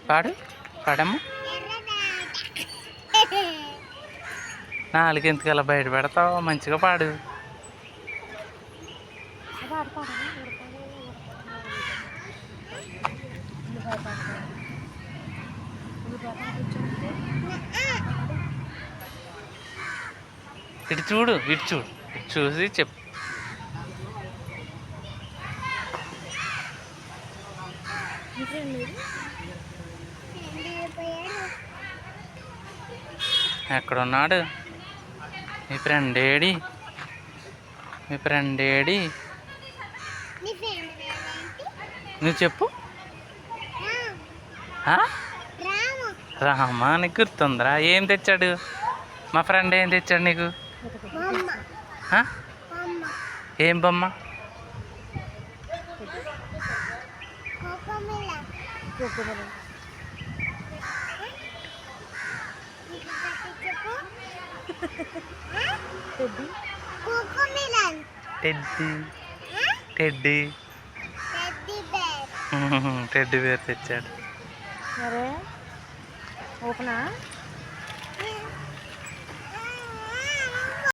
పాడు పాడమ్మ. నాలుగు ఎందుకు అలా బయట పెడతావు, మంచిగా పాడు. ఇటు చూడు, ఇటు చూడు, ఇటు చూసి చెప్పు. ఎక్కడున్నాడు మీ ఫ్రెండ్? ఏడి మీ ఫ్రెండ్? ఏడి నువ్వు చెప్పు. రామా, నీకు గుర్తుందిరా? ఏం తెచ్చాడు మా ఫ్రెండ్? ఏం తెచ్చాడు నీకు? ఏం బొమ్మ? టెడ్డీ. టెడ్డీ టెడ్డీ బేర్ తెచ్చాడు. ఓపెనా?